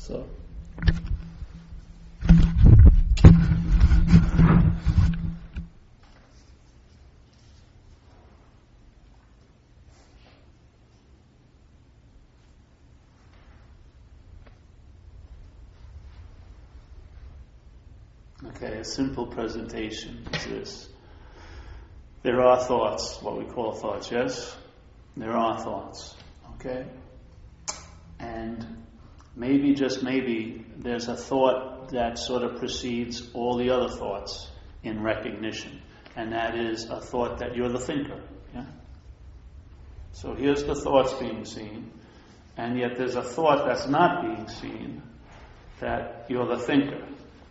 So. Okay, a simple presentation is this. There are thoughts, what we call thoughts, yes? There are thoughts, okay? And maybe, just maybe, there's a thought that sort of precedes all the other thoughts in recognition. And that is a thought that you're the thinker, yeah? So here's the thoughts being seen, and yet there's a thought that's not being seen, that you're the thinker,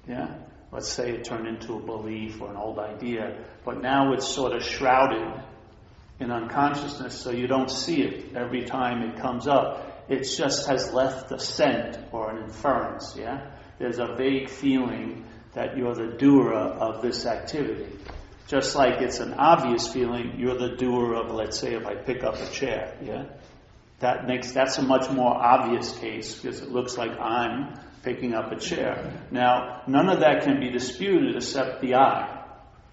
yeah? Let's say it turned into a belief or an old idea, but now it's sort of shrouded in unconsciousness, so you don't see it every time it comes up. It just has left a scent or an inference, yeah? There's a vague feeling that you're the doer of this activity. Just like it's an obvious feeling, you're the doer of, let's say, if I pick up a chair, yeah? That's a much more obvious case, because it looks like I'm picking up a chair. Now, none of that can be disputed except the I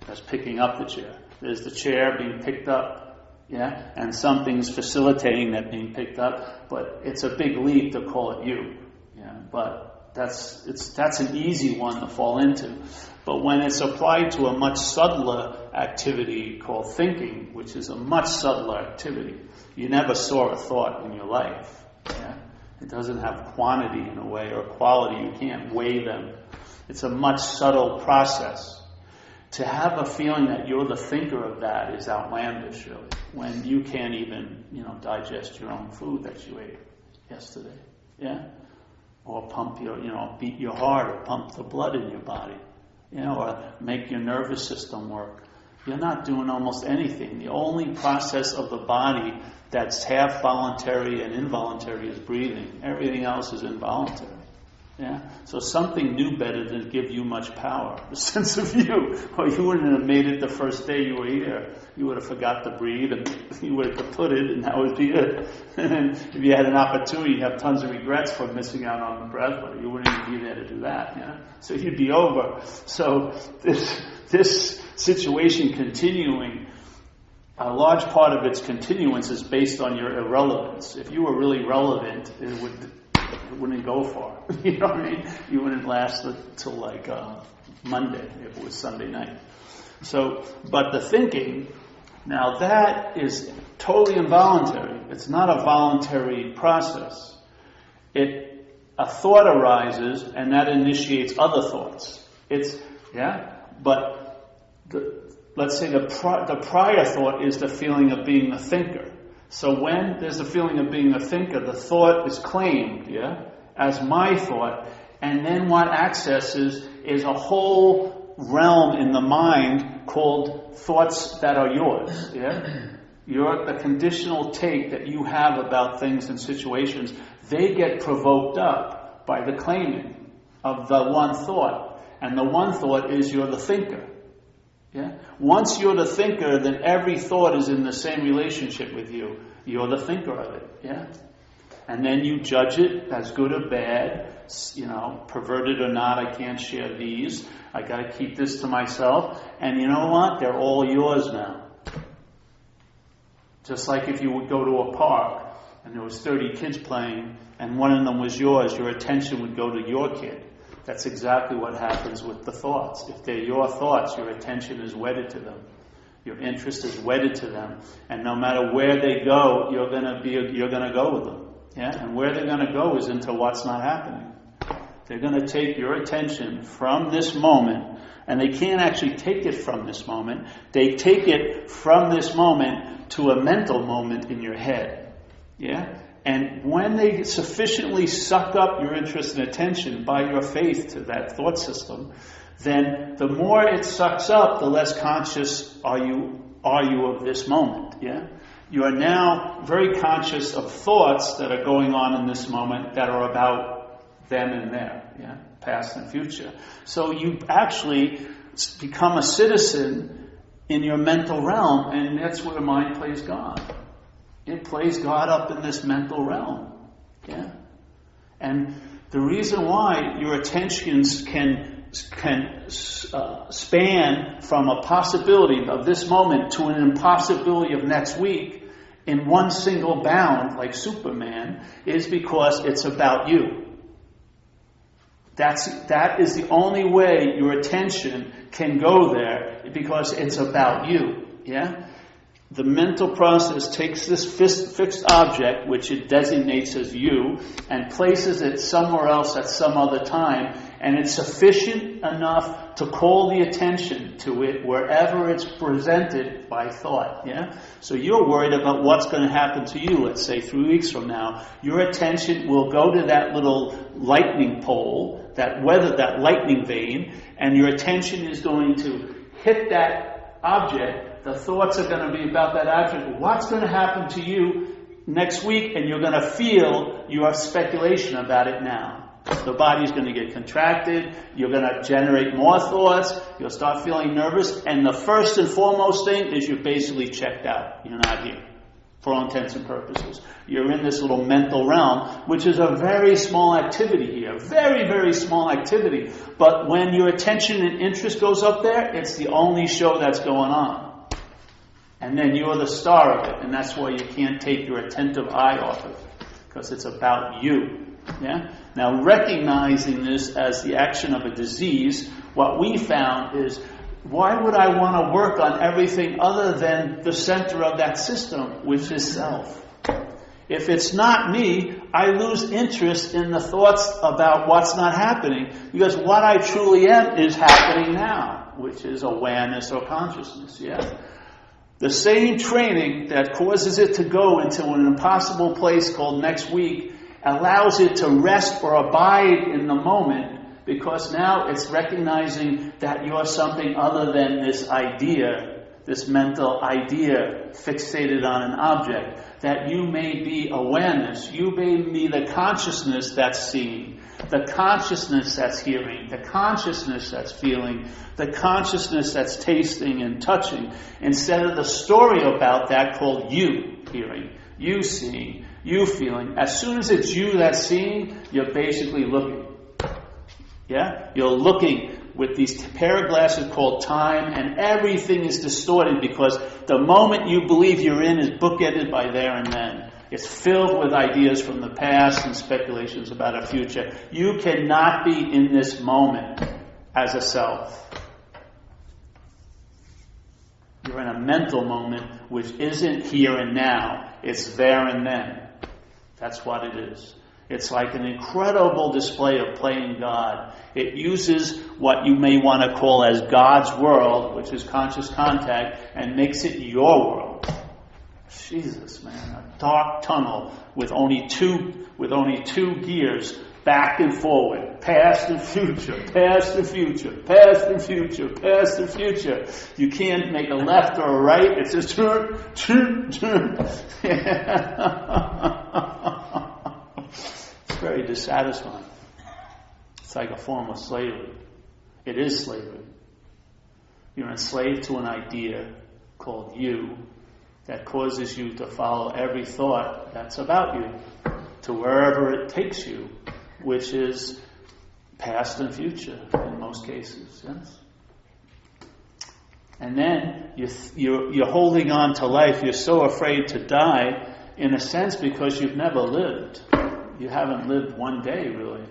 that's picking up the chair. There's the chair being picked up, yeah, and something's facilitating that being picked up, but it's a big leap to call it you, yeah. But that's an easy one to fall into. But when it's applied to a much subtler activity called thinking, which is a much subtler activity, you never saw a thought in your life, yeah. It doesn't have quantity in a way or quality. You can't weigh them. It's a much subtle process. To have a feeling that you're the thinker of that is outlandish, really. When you can't even, digest your own food that you ate yesterday, yeah, or beat your heart or pump the blood in your body, or make your nervous system work. You're not doing almost anything. The only process of the body that's half voluntary and involuntary is breathing. Everything else is involuntary. Yeah? So something knew better than give you much power, the sense of you. Or you wouldn't have made it the first day you were here. You would have forgot to breathe, and you would have put it, and that would be it. And if you had an opportunity, you'd have tons of regrets for missing out on the breath, but you wouldn't even be there to do that. Yeah? So you'd be over. So this situation continuing, a large part of its continuance is based on your irrelevance. If you were really relevant, it wouldn't go far. You know what I mean? You wouldn't last till like Monday if it was Sunday night. So, but the thinking, now that is totally involuntary. It's not a voluntary process. A thought arises and that initiates other thoughts. But let's say the prior thought is the feeling of being a thinker. So when there's a feeling of being a thinker, the thought is claimed, yeah, as my thought, and then what accesses is a whole realm in the mind called thoughts that are yours, yeah. The conditional take that you have about things and situations, they get provoked up by the claiming of the one thought, and the one thought is you're the thinker. Yeah? Once you're the thinker, then every thought is in the same relationship with you. You're the thinker of it. Yeah? And then you judge it as good or bad, perverted or not, I can't share these. I got to keep this to myself. And you know what? They're all yours now. Just like if you would go to a park and there was 30 kids playing and one of them was yours, your attention would go to your kid. That's exactly what happens with the thoughts. If they're your thoughts, your attention is wedded to them. Your interest is wedded to them. And no matter where they go, you're gonna go with them. Yeah? And where they're gonna go is into what's not happening. They're gonna take your attention from this moment, and they can't actually take it from this moment. They take it from this moment to a mental moment in your head. Yeah? And when they sufficiently suck up your interest and attention by your faith to that thought system, then the more it sucks up, the less conscious are you of this moment. Yeah? You are now very conscious of thoughts that are going on in this moment that are about then and there, yeah? Past and future. So you actually become a citizen in your mental realm, and that's where mind plays God. It plays God up in this mental realm. Yeah? And The reason why your attentions can span from a possibility of this moment to an impossibility of next week in one single bound, like Superman, is because it's about you. That is the only way your attention can go there, because it's about you. Yeah? The mental process takes this fixed object, which it designates as you, and places it somewhere else at some other time, and it's sufficient enough to call the attention to it wherever it's presented by thought. Yeah? So you're worried about what's going to happen to you, let's say 3 weeks from now. Your attention will go to that little lightning pole, that lightning vein, and your attention is going to hit that object. The thoughts are going to be about that object. What's going to happen to you next week? And you're going to feel your speculation about it now. The body's going to get contracted. You're going to generate more thoughts. You'll start feeling nervous. And the first and foremost thing is you're basically checked out. You're not here, for all intents and purposes. You're in this little mental realm, which is a very small activity here. Very, very small activity. But when your attention and interest goes up there, it's the only show that's going on. And then you're the star of it, and that's why you can't take your attentive eye off of it, because it's about you. Yeah? Now, recognizing this as the action of a disease, what we found is, why would I want to work on everything other than the center of that system, which is self? If it's not me, I lose interest in the thoughts about what's not happening, because what I truly am is happening now, which is awareness or consciousness. Yeah? The same training that causes it to go into an impossible place called next week allows it to rest or abide in the moment, because now it's recognizing that you're something other than this idea, this mental idea fixated on an object, that you may be awareness, you may be the consciousness that's seeing, the consciousness that's hearing, the consciousness that's feeling, the consciousness that's tasting and touching, instead of the story about that called you hearing, you seeing, you feeling. As soon as it's you that's seeing, you're basically looking. Yeah? You're looking with these pair of glasses called time, and everything is distorted because the moment you believe you're in is bookended by there and then. It's filled with ideas from the past and speculations about a future. You cannot be in this moment as a self. You're in a mental moment which isn't here and now. It's there and then. That's what it is. It's like an incredible display of playing God. It uses what you may want to call as God's world, which is conscious contact, and makes it your world. Jesus, man, a dark tunnel with only two gears, back and forward, past and future, past and future, past and future, past and future. You can't make a left or a right. It's just turn, turn, turn. It's very dissatisfying. It's like a form of slavery. It is slavery. You're enslaved to an idea called you that causes you to follow every thought that's about you to wherever it takes you, which is past and future in most cases. Yes. And then you're holding on to life. You're so afraid to die, in a sense, because you've never lived. You haven't lived one day, really.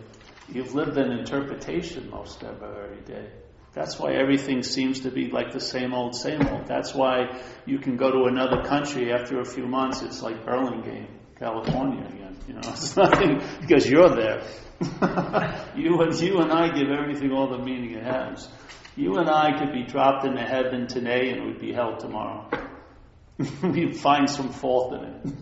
You've lived an interpretation most of every day. That's why everything seems to be like the same old, same old. That's why you can go to another country after a few months. It's like Burlingame, California again. You know, it's nothing because you're there. You and I give everything all the meaning it has. You and I could be dropped into heaven today and we'd be hell tomorrow. We'd find some fault in it.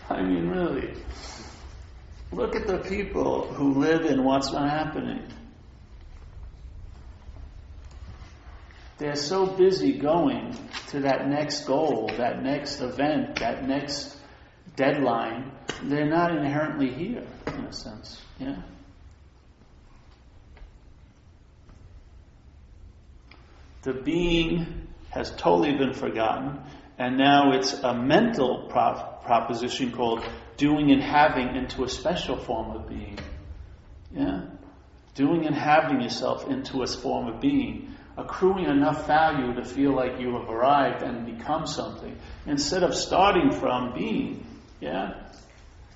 I mean, really, look at the people who live in what's not happening. They're so busy going to that next goal, that next event, that next deadline, they're not inherently here, in a sense. Yeah. The being has totally been forgotten, and now it's a mental proposition called doing and having into a special form of being. Yeah? Doing and having yourself into a form of being, accruing enough value to feel like you have arrived and become something, instead of starting from being. Yeah?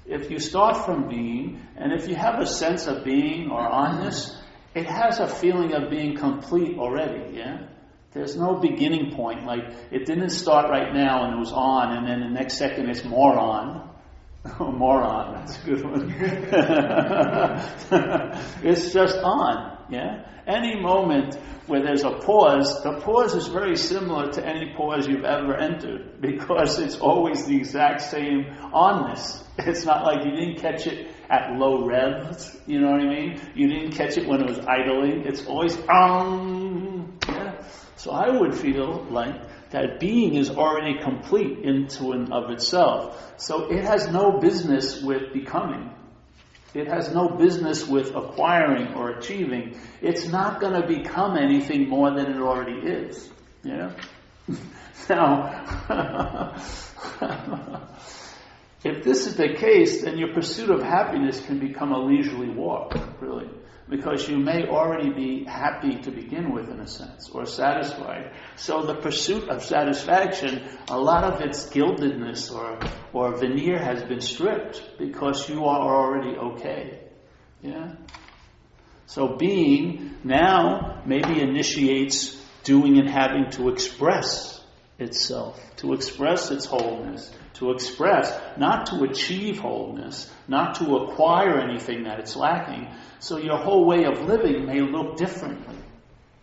If you start from being, and if you have a sense of being or onness, it has a feeling of being complete already. Yeah? There's no beginning point. Like, it didn't start right now and it was on, and then the next second it's more on. Oh, moron, that's a good one. It's just on, yeah? Any moment where there's a pause, the pause is very similar to any pause you've ever entered, because it's always the exact same onness. It's not like you didn't catch it at low revs, you know what I mean? You didn't catch it when it was idling. It's always yeah? So I would feel like that being is already complete into and of itself. So it has no business with becoming. It has no business with acquiring or achieving. It's not going to become anything more than it already is. Yeah? Now, if this is the case, then your pursuit of happiness can become a leisurely walk, really. Because you may already be happy to begin with, in a sense, or satisfied. So the pursuit of satisfaction, a lot of its gildedness or veneer has been stripped, because you are already okay. Yeah? So being now maybe initiates doing and having to express itself, to express its wholeness, to express, not to achieve wholeness, not to acquire anything that it's lacking. So your whole way of living may look differently.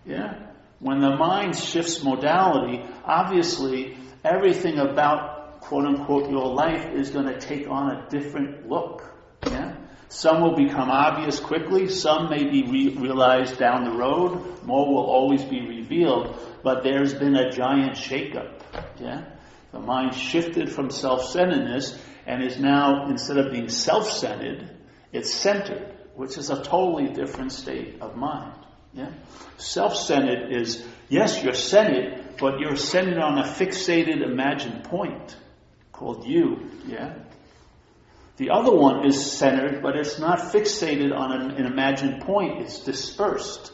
Yeah? When the mind shifts modality, obviously everything about, quote unquote, your life is going to take on a different look. Yeah? Some will become obvious quickly, some may be realized down the road, more will always be revealed, but there's been a giant shakeup. Yeah? The mind shifted from self-centeredness and is now, instead of being self-centered, it's centered, which is a totally different state of mind. Yeah? Self-centered is, yes, you're centered, but you're centered on a fixated imagined point called you. Yeah? The other one is centered, but it's not fixated on an imagined point. It's dispersed.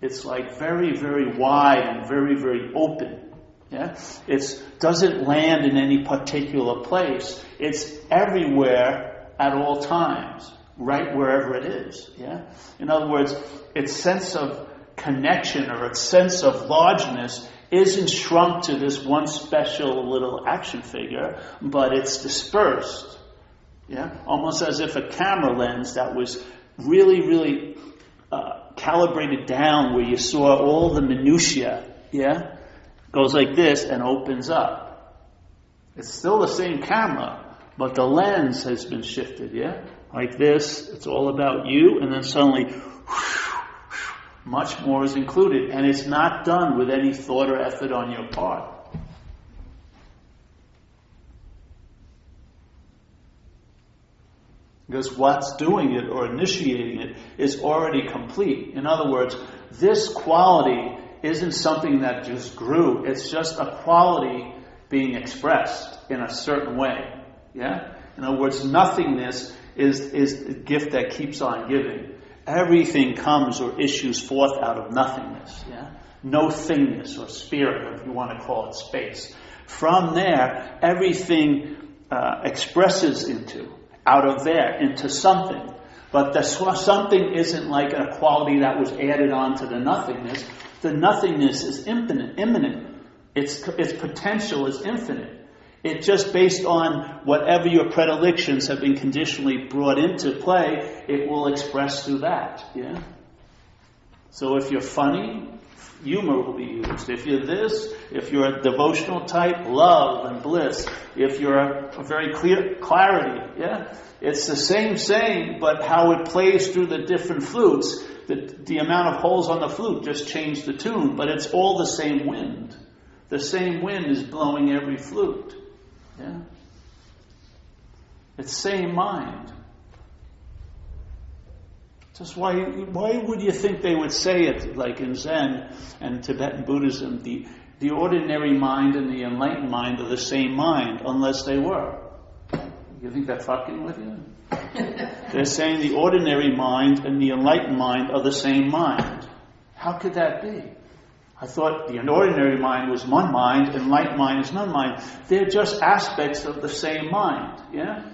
It's like very, very wide and very, very open. Yeah? It doesn't land in any particular place. It's everywhere at all times, right wherever it is. Yeah? In other words, its sense of connection or its sense of largeness isn't shrunk to this one special little action figure, but it's dispersed. Yeah? Almost as if a camera lens that was really, really calibrated down, where you saw all the minutiae, yeah, goes like this and opens up. It's still the same camera, but the lens has been shifted, yeah? Like this, it's all about you, and then suddenly, much more is included, and it's not done with any thought or effort on your part. Because what's doing it or initiating it is already complete. In other words, this quality isn't something that just grew. It's just a quality being expressed in a certain way. Yeah? In other words, nothingness is a gift that keeps on giving. Everything comes or issues forth out of nothingness. Yeah? No thingness or spirit, or if you want to call it space. From there, everything expresses out of there, into something. But the something isn't like a quality that was added on to the nothingness. The nothingness is immanent. Its potential is infinite. It just, based on whatever your predilections have been conditionally brought into play, it will express through that. Yeah. So if you're funny, humor will be used. If you're this, if you're a devotional type, love and bliss. If you're a very clear clarity, yeah, it's the same, but how it plays through the different flutes, the amount of holes on the flute just change the tune, but it's all the same wind. The same wind is blowing every flute. Yeah, it's same mind. Just why would you think they would say it like in Zen and Tibetan Buddhism? The ordinary mind and the enlightened mind are the same mind, unless they were. You think they're fucking with you? They're saying the ordinary mind and the enlightened mind are the same mind. How could that be? I thought the ordinary mind was one mind, enlightened mind is another mind. They're just aspects of the same mind, yeah?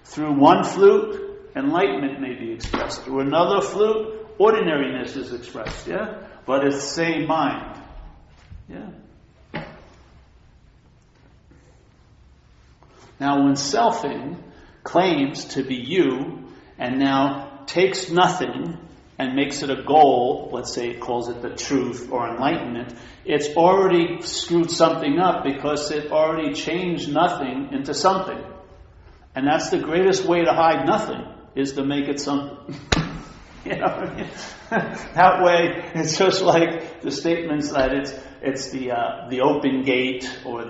Through one flute, enlightenment may be expressed. Through another flute, ordinariness is expressed, yeah? But it's the same mind, yeah? Now, when selfing claims to be you and now takes nothing and makes it a goal, let's say it calls it the truth or enlightenment, it's already screwed something up because it already changed nothing into something. And that's the greatest way to hide nothing, is to make it something. You know what I mean? That way, it's just like the statements that it's the open gate, or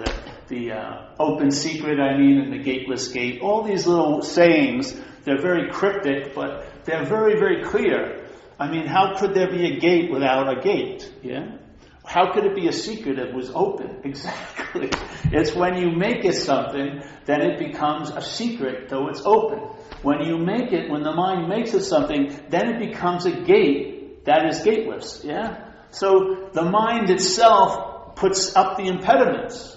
the open secret, and the gateless gate. All these little sayings, they're very cryptic, but they're very, very clear. I mean, how could there be a gate without a gate? Yeah? How could it be a secret if it was open? Exactly. It's when you make it something, then it becomes a secret, though it's open. When the mind makes it something, then it becomes a gate that is gateless. Yeah? So the mind itself puts up the impediments.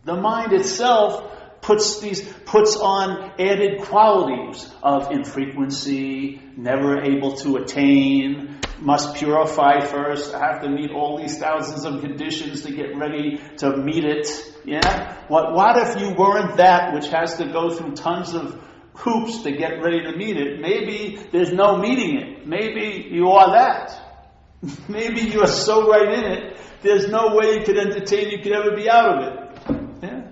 The mind itself puts on added qualities of infrequency, never able to attain, must purify first, have to meet all these thousands of conditions to get ready to meet it. Yeah? What if you weren't that which has to go through tons of hoops to get ready to meet it? Maybe there's no meeting it. Maybe you are that. Maybe you are so right in it, there's no way you could entertain, you could ever be out of it. Yeah?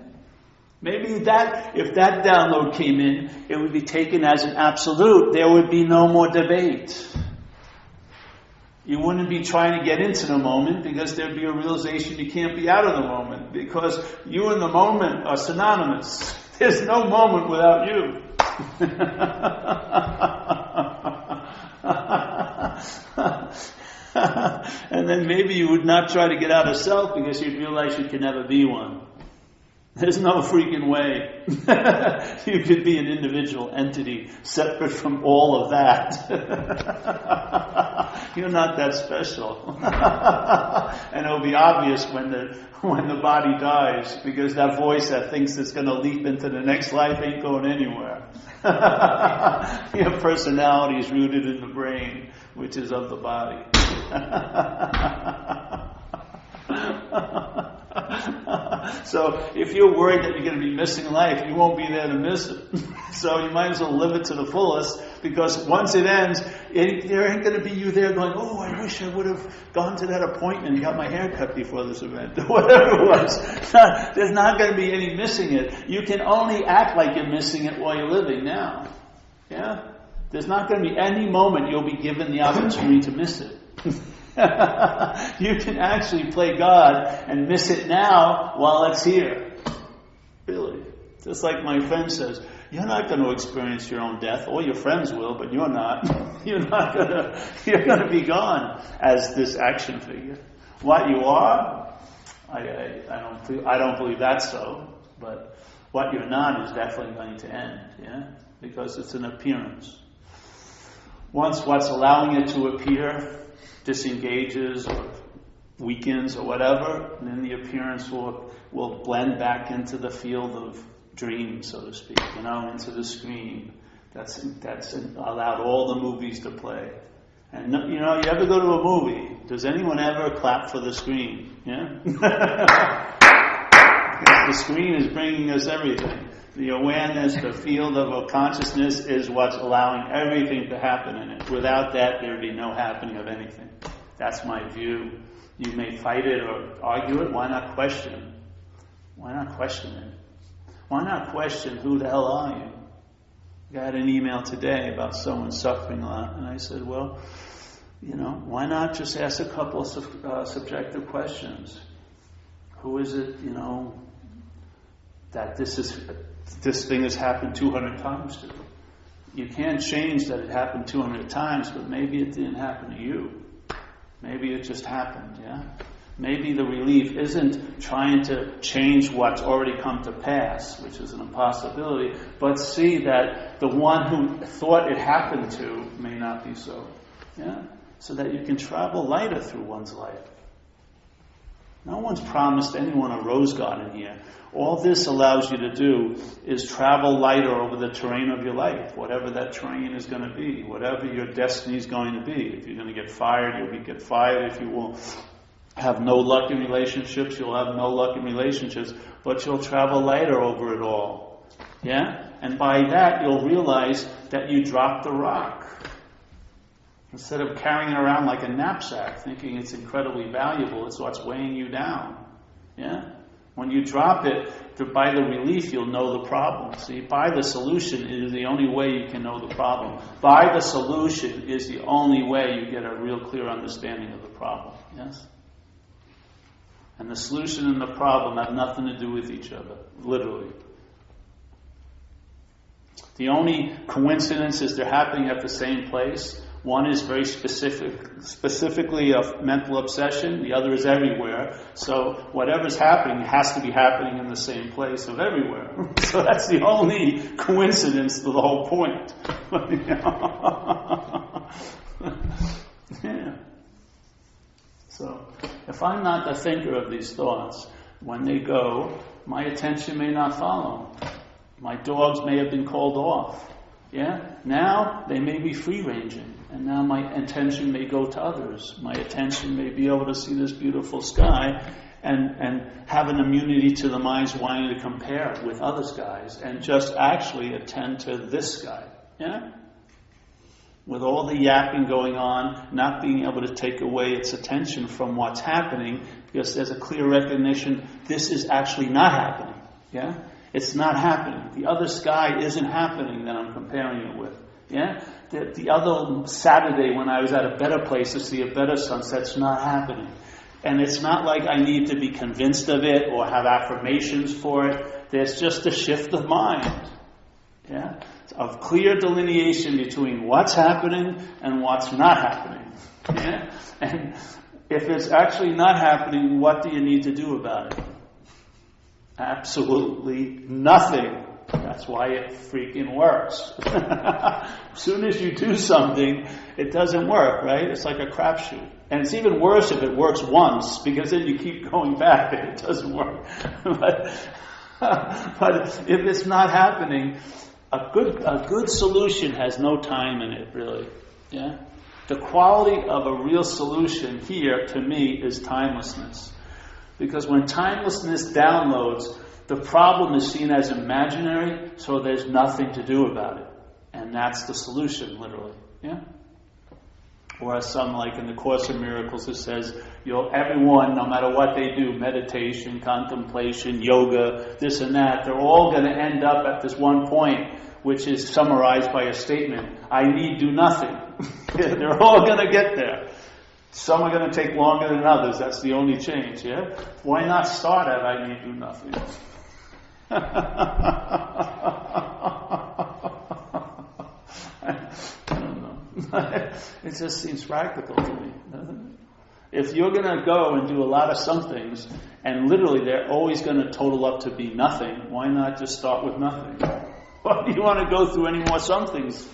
Maybe if that download came in, it would be taken as an absolute. There would be no more debate. You wouldn't be trying to get into the moment, because there'd be a realization you can't be out of the moment, because you and the moment are synonymous. There's no moment without you. And then maybe you would not try to get out of self, because you'd realize you can never be one. There's no freaking way you could be an individual entity separate from all of that. You're not that special. And it'll be obvious when the body dies, because that voice that thinks it's going to leap into the next life ain't going anywhere. Your personality is rooted in the brain, which is of the body. So if you're worried that you're going to be missing life, you won't be there to miss it. So you might as well live it to the fullest, because once it ends, there ain't going to be you there going, oh, I wish I would have gone to that appointment and got my hair cut before this event, or whatever it was. There's not going to be any missing it. You can only act like you're missing it while you're living now. Yeah? There's not going to be any moment you'll be given the opportunity to miss it. You can actually play God and miss it now while it's here. Really. Just like my friend says, you're not going to experience your own death. All your friends will, but you're not. You're going to be gone as this action figure. What you are, I don't believe that's so. But what you're not is definitely going to end. Yeah, because it's an appearance. Once what's allowing it to appear disengages or weakens or whatever, and then the appearance will blend back into the field of dream, so to speak, into the screen. That's allowed all the movies to play. And you ever go to a movie? Does anyone ever clap for the screen? Yeah. Because the screen is bringing us everything. The awareness, the field of consciousness is what's allowing everything to happen in it. Without that, there'd be no happening of anything. That's my view. You may fight it or argue it. Why not question? Why not question it? Why not question, who the hell are you? I got an email today about someone suffering a lot, and I said, well, why not just ask a couple of subjective questions? Who is it, that this thing has happened 200 times to? You can't change that it happened 200 times, but maybe it didn't happen to you. Maybe it just happened, yeah? Maybe the relief isn't trying to change what's already come to pass, which is an impossibility, but see that the one who thought it happened to may not be so. Yeah? So that you can travel lighter through one's life. No one's promised anyone a rose garden here. All this allows you to do is travel lighter over the terrain of your life, whatever that terrain is going to be, whatever your destiny is going to be. If you're going to get fired, you'll get fired. If you will have no luck in relationships, you'll have no luck in relationships, but you'll travel lighter over it all. Yeah? And by that, you'll realize that you dropped the rock. Instead of carrying it around like a knapsack, thinking it's incredibly valuable, it's what's weighing you down. Yeah? When you drop it, by the relief, you'll know the problem. See, by the solution is the only way you can know the problem. By the solution is the only way you get a real clear understanding of the problem. Yes? And the solution and the problem have nothing to do with each other, literally. The only coincidence is they're happening at the same place. One is very specifically a mental obsession. The other is everywhere. So whatever's happening has to be happening in the same place of everywhere. So that's the only coincidence to the whole point. Yeah. So if I'm not the thinker of these thoughts, when they go, my attention may not follow. My dogs may have been called off. Yeah? Now they may be free-ranging. And now my attention may go to others. My attention may be able to see this beautiful sky and have an immunity to the mind's wanting to compare it with other skies and just actually attend to this sky. Yeah? With all the yapping going on, not being able to take away its attention from what's happening, because there's a clear recognition this is actually not happening. Yeah? It's not happening. The other sky isn't happening that I'm comparing it with. Yeah? The other Saturday when I was at a better place to see a better sunset's not happening. And it's not like I need to be convinced of it or have affirmations for it. There's just a shift of mind. Yeah? Of clear delineation between what's happening and what's not happening. Yeah? And if it's actually not happening, what do you need to do about it? Absolutely nothing. That's why it freaking works. As soon as you do something, it doesn't work, right? It's like a crapshoot. And it's even worse if it works once, because then you keep going back and it doesn't work. But if it's not happening, a good solution has no time in it, really. Yeah? The quality of a real solution here, to me, is timelessness. Because when timelessness downloads, the problem is seen as imaginary, so there's nothing to do about it. And that's the solution, literally. Yeah? Or as some, like in the Course in Miracles, it says, everyone, no matter what they do, meditation, contemplation, yoga, this and that, they're all going to end up at this one point, which is summarized by a statement, I need do nothing. They're all going to get there. Some are going to take longer than others. That's the only change, yeah? Why not start at I need do nothing? I don't know. It just seems practical to me, doesn't it? If you're going to go and do a lot of some things, and literally they're always going to total up to be nothing, why not just start with nothing? Why do you want to go through any more some things?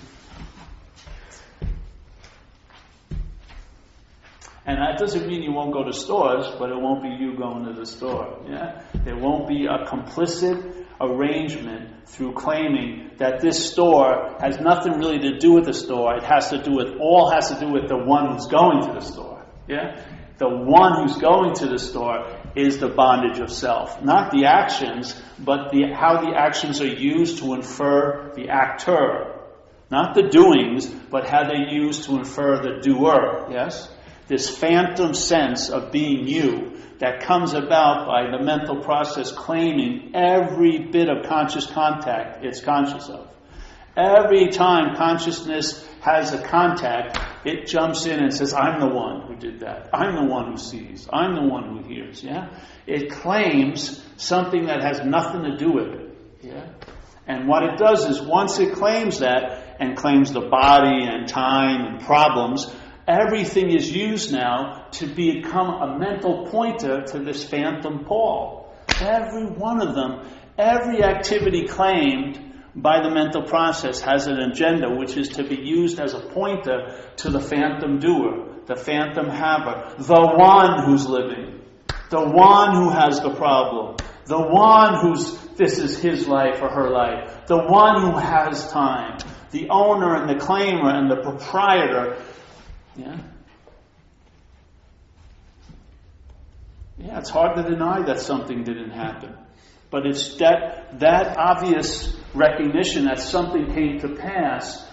And that doesn't mean you won't go to stores, but it won't be you going to the store. Yeah? There won't be a complicit arrangement through claiming that this store has nothing really to do with the store. It has to do with the one who's going to the store. Yeah? The one who's going to the store is the bondage of self. Not the actions, but how the actions are used to infer the actor. Not the doings, but how they're used to infer the doer. Yes? This phantom sense of being you that comes about by the mental process claiming every bit of conscious contact it's conscious of. Every time consciousness has a contact, it jumps in and says, I'm the one who did that. I'm the one who sees. I'm the one who hears. Yeah? It claims something that has nothing to do with it. Yeah? And what it does is once it claims that, and claims the body and time and problems. Everything is used now to become a mental pointer to this phantom Paul. Every one of them, every activity claimed by the mental process has an agenda which is to be used as a pointer to the phantom doer, the phantom haver, the one who's living, the one who has the problem, the one this is his life or her life, the one who has time, the owner and the claimer and the proprietor. Yeah, it's hard to deny that something didn't happen. But it's that obvious recognition that something came to pass.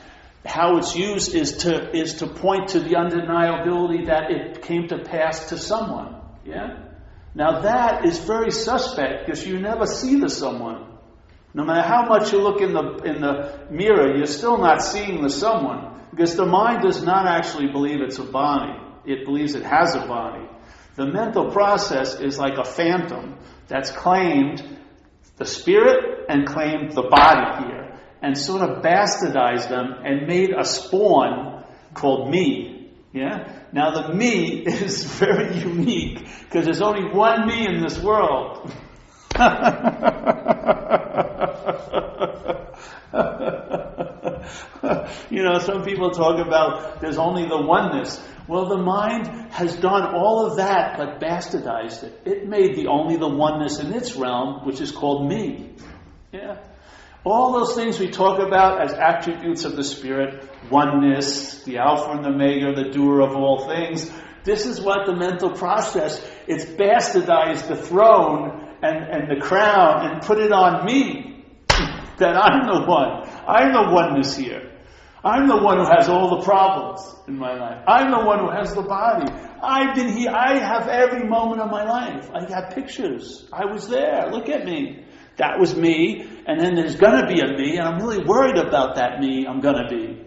How it's used is to point to the undeniability that it came to pass to someone. Yeah? Now that is very suspect because you never see the someone. No matter how much you look in the mirror, you're still not seeing the someone. Because the mind does not actually believe it's a body. It believes it has a body. The mental process is like a phantom that's claimed the spirit and claimed the body here, and sort of bastardized them and made a spawn called me. Yeah? Now the me is very unique because there's only one me in this world. Some people talk about there's only the oneness. Well, the mind has done all of that, but bastardized it. It made only the oneness in its realm, which is called me. Yeah. All those things we talk about as attributes of the Spirit, oneness, the Alpha and the Omega, the doer of all things. This is what the mental process, it's bastardized the throne and the crown and put it on me. That I'm the one. I'm the oneness here. I'm the one who has all the problems in my life. I'm the one who has the body. I've been here. I have every moment of my life. I got pictures. I was there. Look at me. That was me. And then there's going to be a me, and I'm really worried about that me I'm going to be.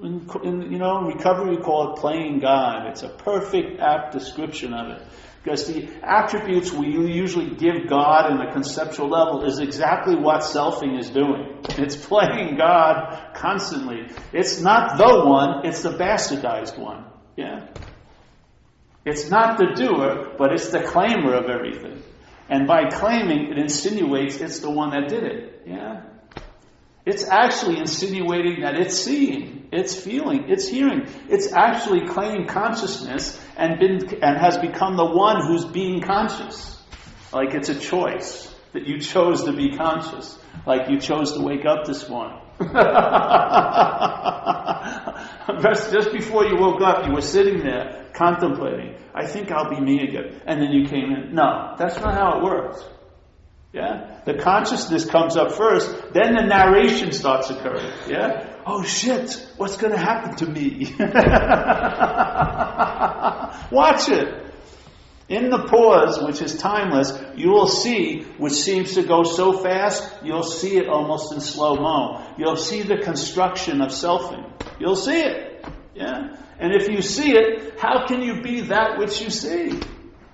In recovery we call it playing God. It's a perfect, apt description of it. Because the attributes we usually give God in a conceptual level is exactly what selfing is doing. It's playing God constantly. It's not the one, it's the bastardized one. Yeah? It's not the doer, but it's the claimer of everything. And by claiming, it insinuates it's the one that did it. Yeah? It's actually insinuating that it's seeing, it's feeling, it's hearing. It's actually claiming consciousness and has become the one who's being conscious. Like it's a choice that you chose to be conscious. Like you chose to wake up this morning. Just before you woke up, you were sitting there contemplating, I think I'll be me again. And then you came in. No, that's not how it works. Yeah? The consciousness comes up first, then the narration starts occurring. Yeah? Oh shit, what's going to happen to me? Watch it. In the pause, which is timeless, you will see, which seems to go so fast, you'll see it almost in slow-mo. You'll see the construction of selfing. You'll see it. Yeah? And if you see it, how can you be that which you see?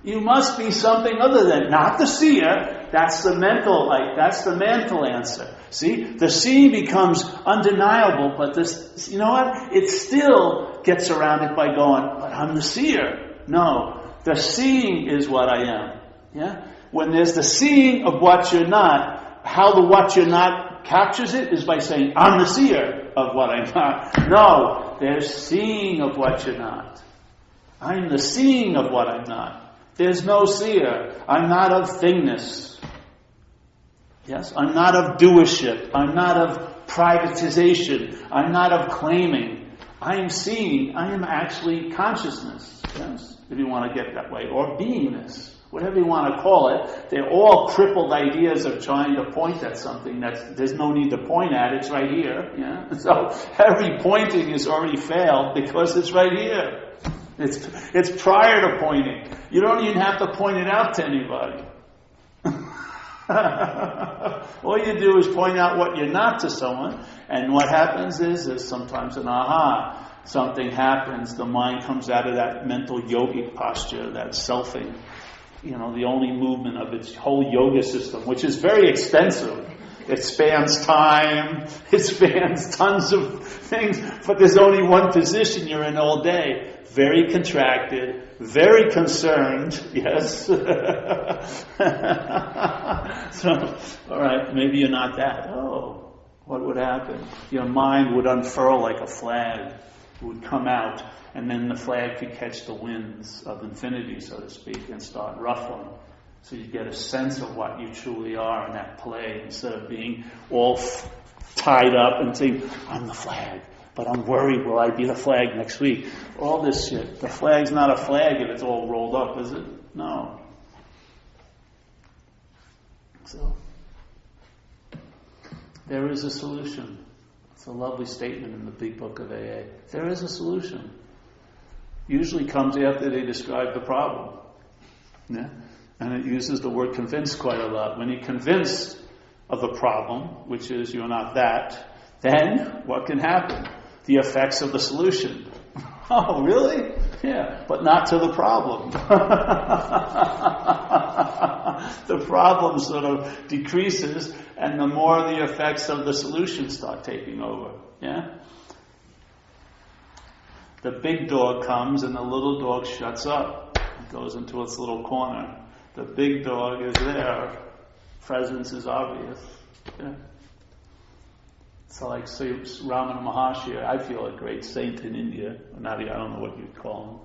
You must be something other than, not the seer. That's the mental answer. See? The seeing becomes undeniable, but this, you know what? It still gets around it by going, but I'm the seer. No. The seeing is what I am. Yeah? When there's the seeing of what you're not, how the what you're not captures it is by saying, I'm the seer of what I'm not. No. There's seeing of what you're not. I'm the seeing of what I'm not. There's no seer. I'm not of thingness. Yes? I'm not of doership. I'm not of privatization. I'm not of claiming. I am seeing. I am actually consciousness. Yes? If you want to get that way. Or beingness. Whatever you want to call it. They're all crippled ideas of trying to point at something that there's no need to point at. It's right here. Yeah? So every pointing has already failed because it's right here. It's prior to pointing. You don't even have to point it out to anybody. All you do is point out what you're not to someone, and what happens is there's sometimes an aha. Something happens, the mind comes out of that mental yogic posture, that selfing. The only movement of its whole yoga system, which is very extensive. It spans time. It spans tons of things. But there's only one position you're in all day. Very contracted, very concerned, yes. So, all right, maybe you're not that. Oh, what would happen? Your mind would unfurl like a flag. It would come out, and then the flag could catch the winds of infinity, so to speak, and start ruffling. So you get a sense of what you truly are in that play, instead of being all tied up and saying, I'm the flag. But I'm worried, will I be the flag next week? All this shit. The flag's not a flag if it's all rolled up, is it? No. So, there is a solution. It's a lovely statement in the Big Book of AA. There is a solution. Usually comes after they describe the problem. Yeah? And it uses the word convince quite a lot. When you're convinced of the problem, which is you're not that, then what can happen? The effects of the solution. Oh, really? Yeah, but not to the problem. The problem sort of decreases, and the more the effects of the solution start taking over. Yeah? The big dog comes and the little dog shuts up. It goes into its little corner. The big dog is there. Presence is obvious. Yeah. So like Ramana Maharshi, I feel a great saint in India. I don't know what you'd call him.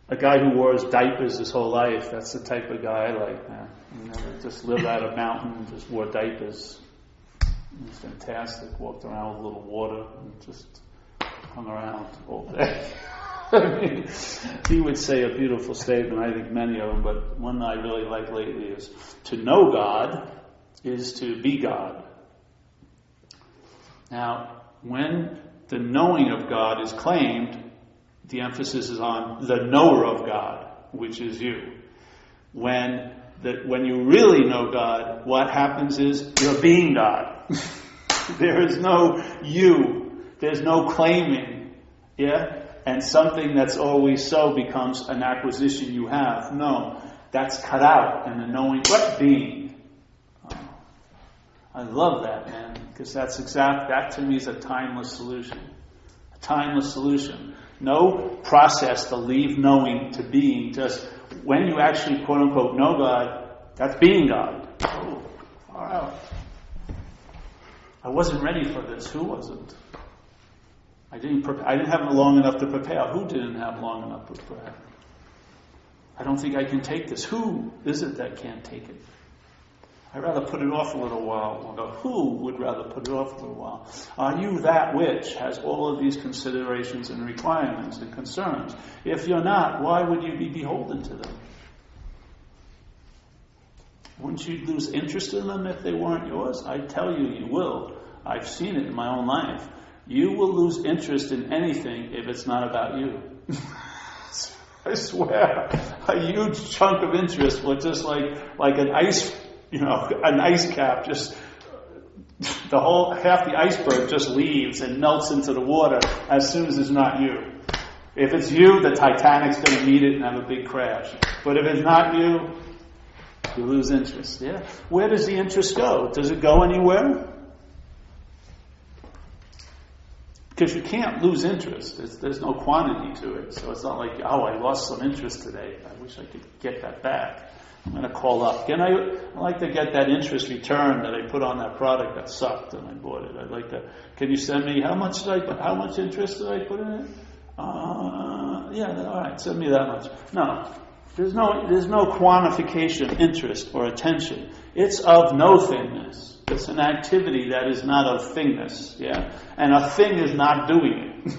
A guy who wore his diapers his whole life. That's the type of guy I like. He never just lived out of a mountain and just wore diapers. He was fantastic. Walked around with a little water and just hung around all day. I mean, he would say a beautiful statement, I think many of them, but one I really like lately is, to know God is to be God. Now, when the knowing of God is claimed, the emphasis is on the knower of God, which is you. When you really know God, what happens is you're being God. There is no you. There's no claiming. Yeah? And something that's always so becomes an acquisition you have. No, that's cut out, and the knowing, what being? Oh, I love that, man, because that to me is a timeless solution. A timeless solution. No process to leave knowing to being. Just when you actually, quote unquote, know God, that's being God. Oh, far out. I wasn't ready for this. Who wasn't? I didn't have long enough to prepare. Who didn't have long enough to prepare? I don't think I can take this. Who is it that can't take it? I'd rather put it off a little while. Who would rather put it off a little while? Are you that which has all of these considerations and requirements and concerns? If you're not, why would you be beholden to them? Wouldn't you lose interest in them if they weren't yours? I tell you, you will. I've seen it in my own life. You will lose interest in anything if it's not about you. I swear, a huge chunk of interest will just like an ice, an ice cap, just half the iceberg just leaves and melts into the water as soon as it's not you. If it's you, the Titanic's going to meet it and have a big crash. But if it's not you, you lose interest. Yeah. Where does the interest go? Does it go anywhere? Because you can't lose interest. There's no quantity to it. So it's not like, I lost some interest today. I wish I could get that back. I'm going to call up. I like to get that interest return that I put on that product that sucked and I bought it. I'd like to, can you send me, how much interest did I put in it? Yeah, all right, send me that much. No. There's no quantification, interest, or attention. It's of no thingness. It's an activity that is not of thingness, yeah? And a thing is not doing it.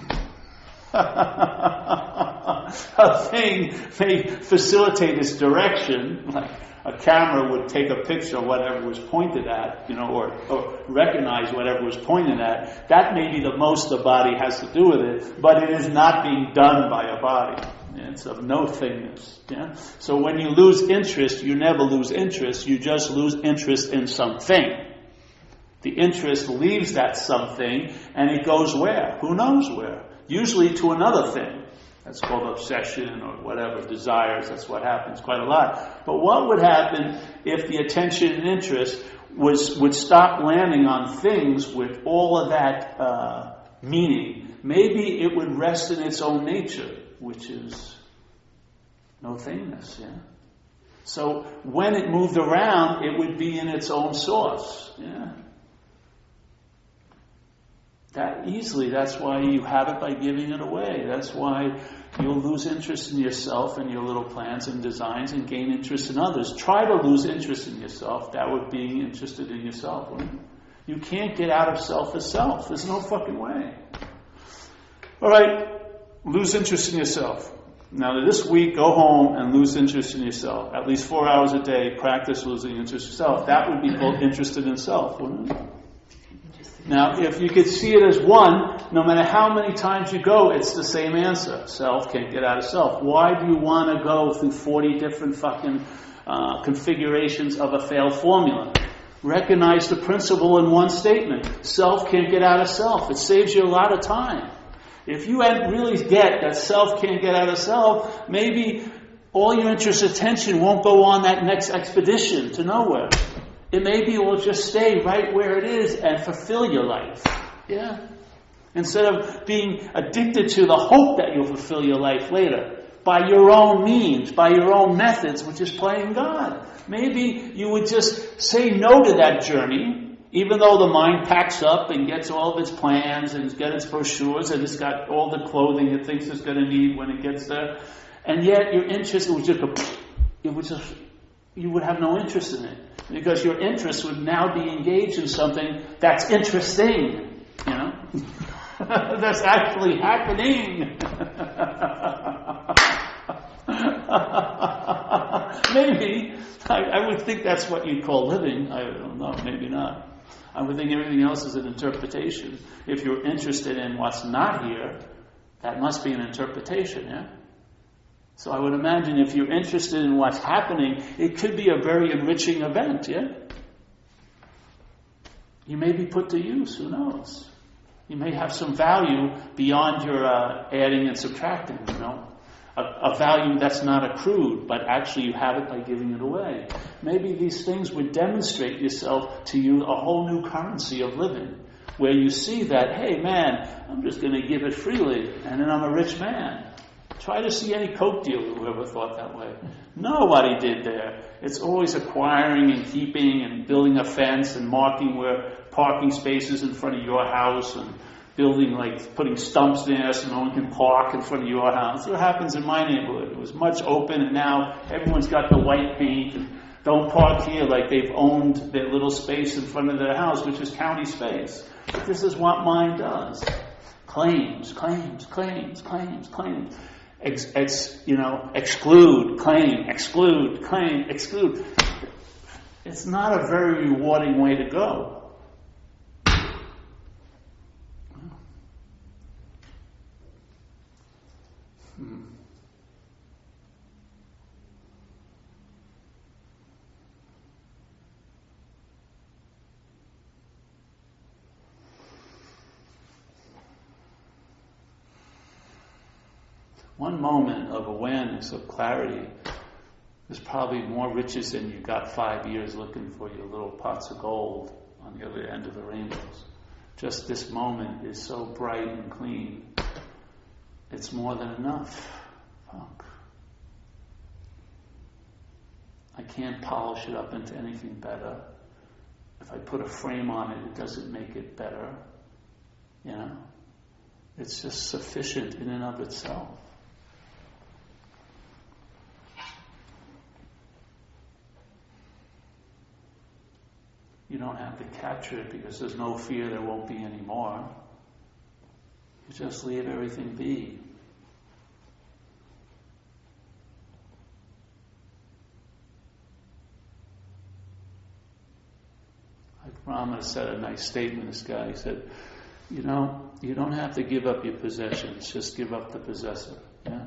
A thing may facilitate its direction, like a camera would take a picture of whatever was pointed at, or recognize whatever was pointed at. That may be the most the body has to do with it, but it is not being done by a body. It's of no thingness. Yeah? So when you lose interest, you never lose interest. You just lose interest in something. The interest leaves that something, and it goes where? Who knows where? Usually to another thing. That's called obsession or whatever, desires. That's what happens quite a lot. But what would happen if the attention and interest would stop landing on things with all of that meaning? Maybe it would rest in its own nature, which is no thingness. Yeah. So when it moved around, it would be in its own source. Yeah. That's why you have it by giving it away. That's why you'll lose interest in yourself and your little plans and designs and gain interest in others. Try to lose interest in yourself. That would be interested in yourself. Right? You can't get out of self as self. There's no fucking way. All right, lose interest in yourself. Now this week, go home and lose interest in yourself. At least 4 hours a day, practice losing interest in yourself. That would be called interested in self, wouldn't it? Now, if you could see it as one, no matter how many times you go, it's the same answer. Self can't get out of self. Why do you want to go through 40 different fucking configurations of a failed formula? Recognize the principle in one statement. Self can't get out of self. It saves you a lot of time. If you really get that self can't get out of self, maybe all your interest and attention won't go on that next expedition to nowhere. It maybe will just stay right where it is and fulfill your life. Yeah. Instead of being addicted to the hope that you'll fulfill your life later by your own means, by your own methods, which is playing God. Maybe you would just say no to that journey, even though the mind packs up and gets all of its plans and gets its brochures and it's got all the clothing it thinks it's going to need when it gets there. And yet your interest would just go, you would have no interest in it. Because your interest would now be engaged in something that's interesting, you know? That's actually happening. Maybe, I would think that's what you'd call living. I don't know, maybe not. I would think everything else is an interpretation. If you're interested in what's not here, that must be an interpretation, yeah? So I would imagine if you're interested in what's happening, it could be a very enriching event, yeah? You may be put to use, who knows? You may have some value beyond your adding and subtracting, you know? A value that's not accrued, but actually you have it by giving it away. Maybe these things would demonstrate yourself to you a whole new currency of living, where you see that, hey man, I'm just going to give it freely, and then I'm a rich man. Try to see any coke dealer who ever thought that way. Know what he did there. It's always acquiring and keeping and building a fence and marking where parking spaces in front of your house and building, putting stumps there so no one can park in front of your house. That's what happens in my neighborhood. It was much open and now everyone's got the white paint and don't park here like they've owned their little space in front of their house, which is county space. But this is what mine does. Claims. Exclude, claim, exclude. It's not a very rewarding way to go. One moment of awareness, of clarity, is probably more riches than you got 5 years looking for your little pots of gold on the other end of the rainbows. Just this moment is so bright and clean. It's more than enough. Fuck. I can't polish it up into anything better. If I put a frame on it, it doesn't make it better. You know? It's just sufficient in and of itself. You don't have to capture it because there's no fear there won't be any more. You just leave everything be. Ramana said a nice statement, this guy. He said, you know, you don't have to give up your possessions, just give up the possessor. Yeah?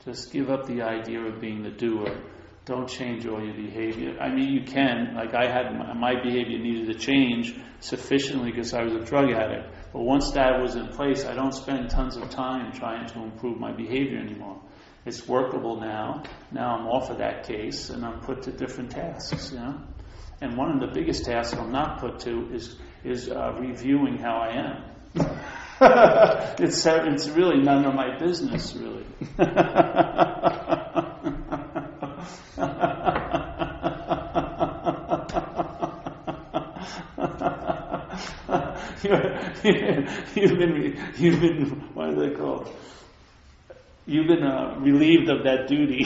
Just give up the idea of being the doer. Don't change all your behavior. I mean, you can. Like I had, my behavior needed to change sufficiently because I was a drug addict. But once that was in place, I don't spend tons of time trying to improve my behavior anymore. It's workable now. Now I'm off of that case and I'm put to different tasks, you know. And one of the biggest tasks I'm not put to is reviewing how I am. It's really none of my business, really. You've been what are they called? You've been relieved of that duty.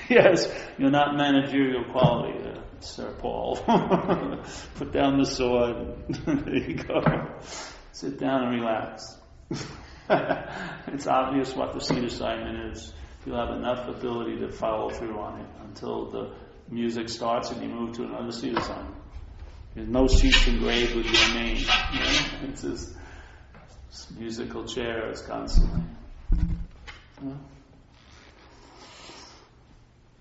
Yes, you're not managerial quality, Sir Paul. Put down the sword. There you go. Sit down and relax. It's obvious what the seat assignment is. You'll have enough ability to follow through on it until the music starts and you move to another seat assignment. There's no seats engraved with your name. You know? It's just musical chairs constantly. You know?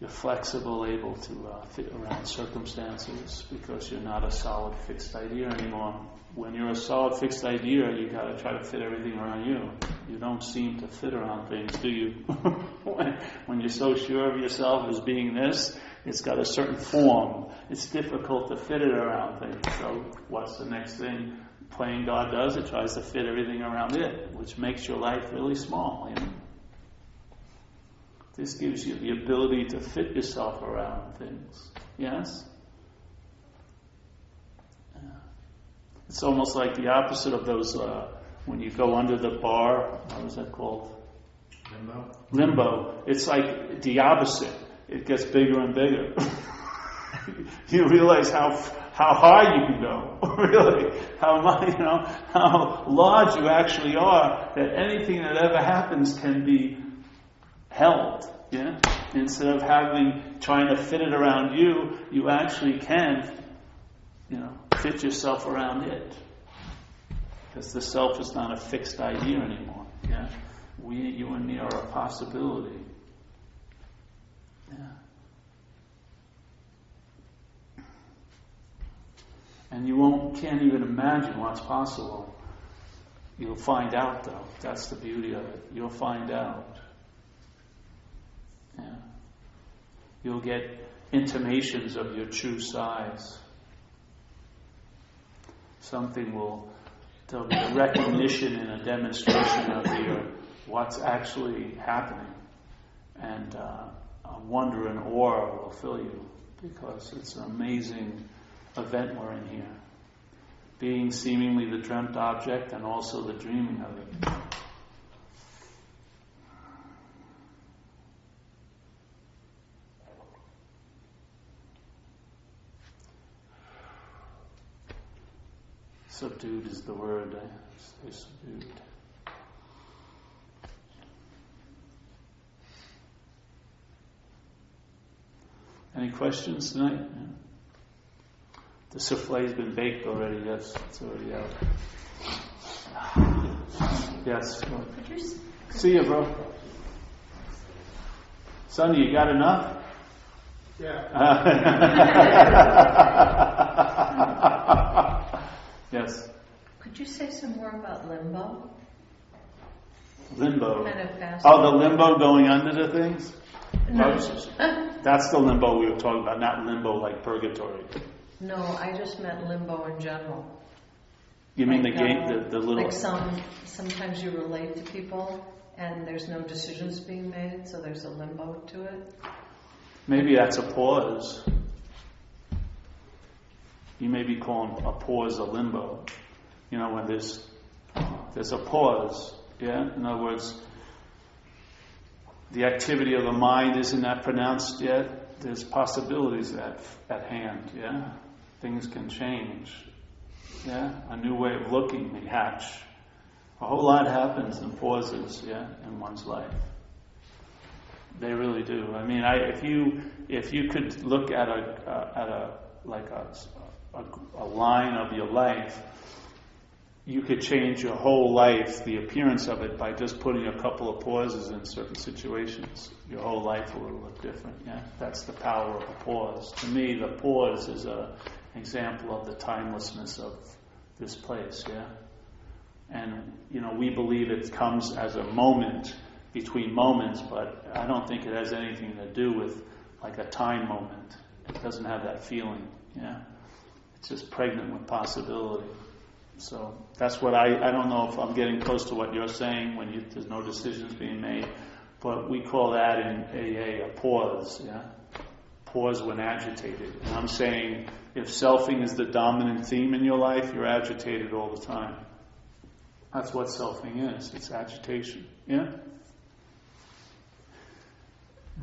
You're flexible, able to fit around circumstances because you're not a solid fixed idea anymore. When you're a solid fixed idea, you got to try to fit everything around you. You don't seem to fit around things, do you? When you're so sure of yourself as being this, it's got a certain form. It's difficult to fit it around things. So what's the next thing playing God does? It tries to fit everything around it, which makes your life really small. You know? This gives you the ability to fit yourself around things. Yes? Yeah. It's almost like the opposite of those, when you go under the bar, what is that called? Limbo. It's like the opposite. It gets bigger and bigger. You realize how high you can go, really, how large you actually are, that anything that ever happens can be held, yeah? Instead of trying to fit it around you, you actually can, fit yourself around it. Because the self is not a fixed idea anymore, yeah? You and me are a possibility. Yeah. And you can't even imagine what's possible. You'll find out, though. That's the beauty of it. You'll find out. Yeah. You'll get intimations of your true size. There'll be a recognition and a demonstration of what's actually happening. And a wonder and awe will fill you because it's an amazing event we're in here. Being seemingly the dreamt object and also the dreaming of it. Subdued is the word. Stay subdued. Any questions tonight? Yeah. The souffle's been baked already. Yes, it's already out. Yes. See you, bro. Sonny, you got enough? Yeah. Yes. Could you say some more about limbo? Limbo. Kind of fast. Oh, the limbo going under the things? No. That's the limbo we were talking about, not limbo like purgatory. No, I just meant limbo in general. You mean like, the game, the little... Like sometimes you relate to people and there's no decisions being made, so there's a limbo to it. Maybe that's a pause. You may be calling a pause a limbo. When there's a pause, yeah? In other words, the activity of the mind isn't that pronounced yet. There's possibilities at hand, yeah? Things can change, yeah? A new way of looking may hatch. A whole lot happens in pauses, yeah, in one's life. They really do. I mean, if you could look at a line of your life, you could change your whole life, the appearance of it, by just putting a couple of pauses in certain situations. Your whole life will look different. Yeah, that's the power of a pause. To me, the pause is an example of the timelessness of this place. Yeah, and we believe it comes as a moment between moments, but I don't think it has anything to do with like a time moment. It doesn't have that feeling. Yeah, it's just pregnant with possibility. So that's what I don't know if I'm getting close to what you're saying when there's no decisions being made, but we call that in AA a pause, yeah? Pause when agitated. And I'm saying if selfing is the dominant theme in your life, you're agitated all the time. That's what selfing is. It's agitation, yeah?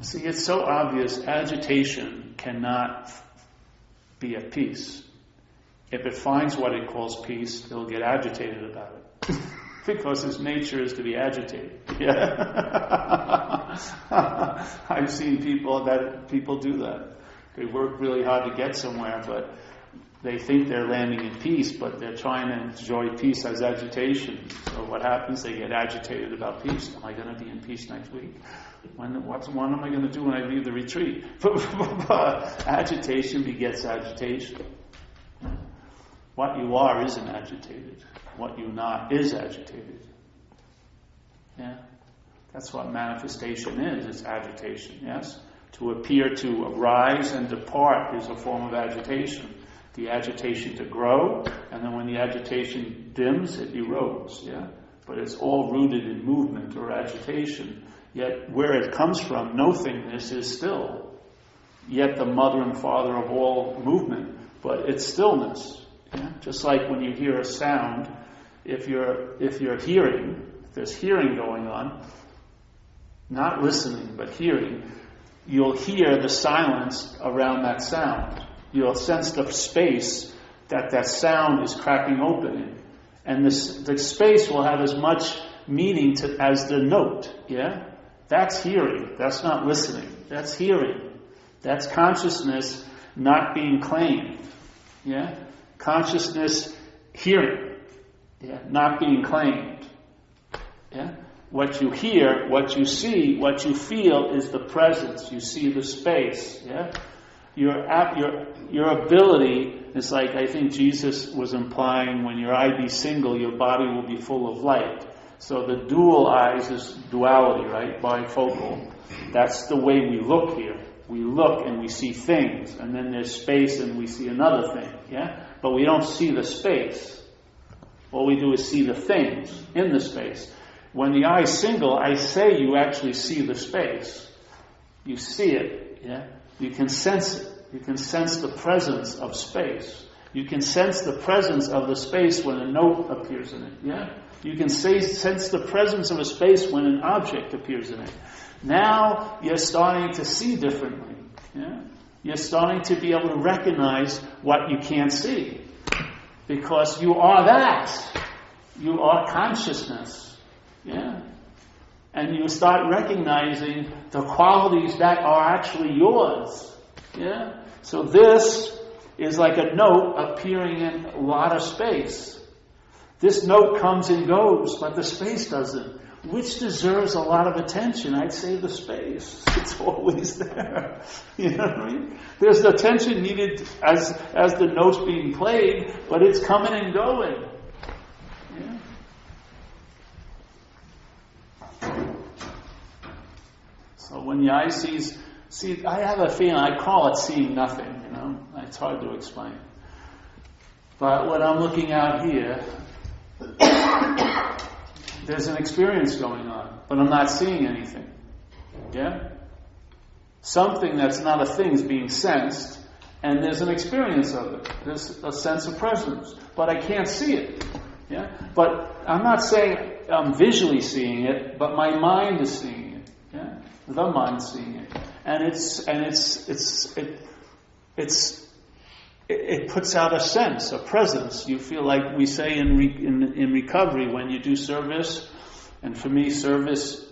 See, it's so obvious. Agitation cannot be at peace. If it finds what it calls peace, it'll get agitated about it. Because its nature is to be agitated. Yeah. I've seen people do that. They work really hard to get somewhere, but they think they're landing in peace, but they're trying to enjoy peace as agitation. So what happens? They get agitated about peace. Am I going to be in peace next week? What am I going to do when I leave the retreat? Agitation begets agitation. What you are isn't agitated. What you not is agitated. Yeah? That's what manifestation is. It's agitation, yes? To appear to arise and depart is a form of agitation. The agitation to grow, and then when the agitation dims, it erodes, yeah? But it's all rooted in movement or agitation. Yet where it comes from, nothingness is still. Yet the mother and father of all movement. But it's stillness. Yeah? Just like when you hear a sound, if you're hearing, if there's hearing going on, not listening but hearing, you'll hear the silence around that sound. You'll sense the space that sound is cracking open in. And the space will have as much meaning as the note. Yeah? That's hearing. That's not listening. That's hearing. That's consciousness not being claimed. Yeah? Consciousness hearing, yeah, not being claimed. Yeah? What you hear, what you see, what you feel is the presence. You see the space. Yeah? Your ability is like, I think Jesus was implying, when your eye be single, your body will be full of light. So the dual eyes is duality, right? Bifocal. That's the way we look here. We look and we see things, and then there's space and we see another thing, yeah? But we don't see the space. All we do is see the things in the space. When the eye is single, I say you actually see the space. You see it, yeah? You can sense it. You can sense the presence of space. You can sense the presence of the space when a note appears in it, yeah? You can sense the presence of a space when an object appears in it. Now you're starting to see differently. Yeah? You're starting to be able to recognize what you can't see. Because you are that. You are consciousness. Yeah? And you start recognizing the qualities that are actually yours. Yeah? So this is like a note appearing in a lot of space. This note comes and goes, but the space doesn't. Which deserves a lot of attention? I'd say the space. It's always there. You know what I mean? There's the attention needed as the note's being played, but it's coming and going. Yeah? So when the eye sees, I have a feeling, I call it seeing nothing, you know? It's hard to explain. But when I'm looking out here, there's an experience going on, but I'm not seeing anything. Yeah? Something that's not a thing is being sensed, and there's an experience of it. There's a sense of presence, but I can't see it. Yeah? But I'm not saying I'm visually seeing it, but my mind is seeing it. Yeah? The mind's seeing it. And it puts out a sense, a presence. You feel like we say in recovery when you do service, and for me service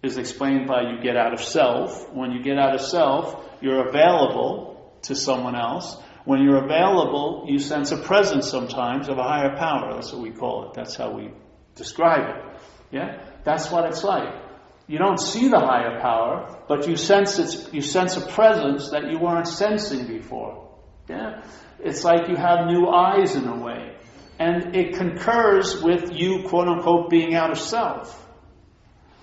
is explained by you get out of self. When you get out of self, you're available to someone else. When you're available, you sense a presence sometimes of a higher power. That's what we call it. That's how we describe it. Yeah? That's what it's like. You don't see the higher power, but you sense a presence that you weren't sensing before. Yeah? It's like you have new eyes in a way. And it concurs with you, quote unquote, being out of self.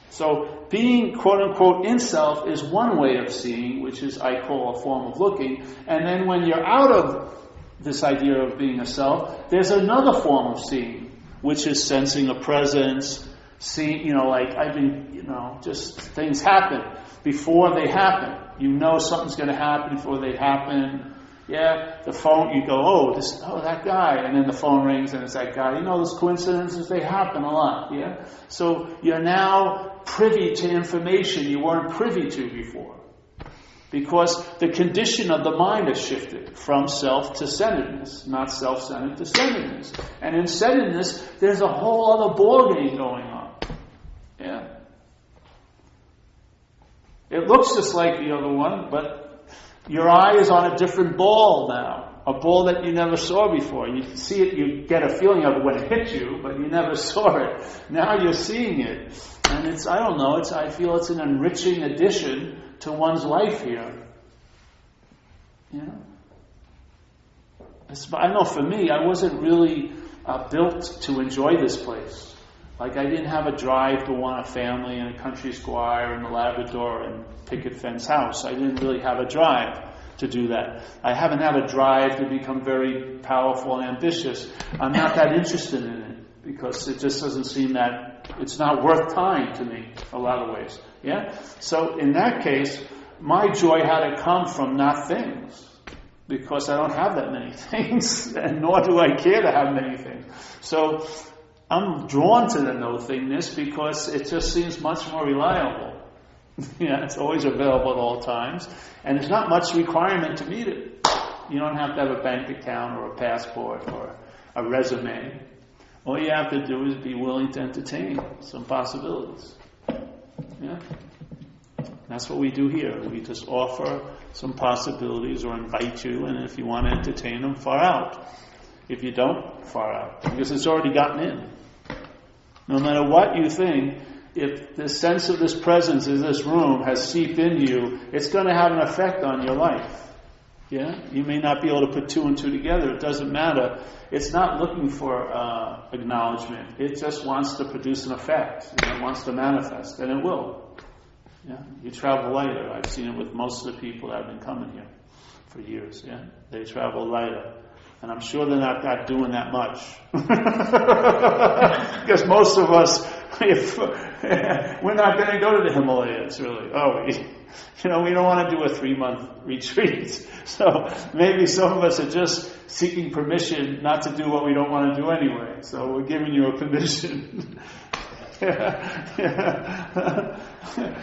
So being, quote unquote, in self is one way of seeing, which is, I call, a form of looking. And then when you're out of this idea of being a self, there's another form of seeing, which is sensing a presence, seeing, like I've been, just things happen before they happen. You know something's going to happen before they happen. Yeah, the phone, you go, that guy, and then the phone rings and it's that guy. Those coincidences, they happen a lot, yeah? So you're now privy to information you weren't privy to before. Because the condition of the mind has shifted from self to centeredness, not self-centered to centeredness. And in centeredness, there's a whole other ballgame going on. Yeah. It looks just like the other one, but your eye is on a different ball now. A ball that you never saw before. You see it, you get a feeling of it when it hit you, but you never saw it. Now you're seeing it. And I feel it's an enriching addition to one's life here. I know for me, I wasn't really built to enjoy this place. Like I didn't have a drive to want a family and a country squire and a Labrador and picket fence house. I didn't really have a drive to do that. I haven't had a drive to become very powerful and ambitious. I'm not that interested in it because it just doesn't seem that it's not worth time to me a lot of ways. Yeah? So in that case, my joy had to come from not things because I don't have that many things and nor do I care to have many things. So I'm drawn to the no-thingness because it just seems much more reliable. It's always available at all times. And there's not much requirement to meet it. You don't have to have a bank account or a passport or a resume. All you have to do is be willing to entertain some possibilities. Yeah? That's what we do here. We just offer some possibilities or invite you, and if you want to entertain them, far out. If you don't, far out. Because it's already gotten in. No matter what you think, if the sense of this presence in this room has seeped into you, it's going to have an effect on your life. Yeah? You may not be able to put two and two together. It doesn't matter. It's not looking for acknowledgement. It just wants to produce an effect. It wants to manifest, and it will. Yeah? You travel lighter. I've seen it with most of the people that have been coming here for years. Yeah? They travel lighter. And I'm sure they're not doing that much. Because most of us, we're not going to go to the Himalayas, really. We don't want to do a 3-month retreat. So maybe some of us are just seeking permission not to do what we don't want to do anyway. So we're giving you a permission.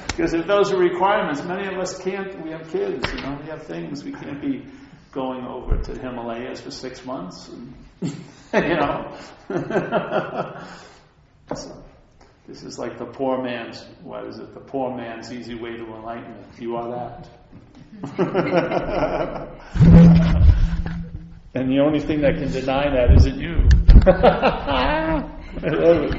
Because if those are requirements, many of us can't. We have kids, we have things. We can't be going over to the Himalayas for 6 months, and, So, this is like the poor man's. What is it? The poor man's easy way to enlightenment. You are that. And the only thing that can deny that isn't you. I love it.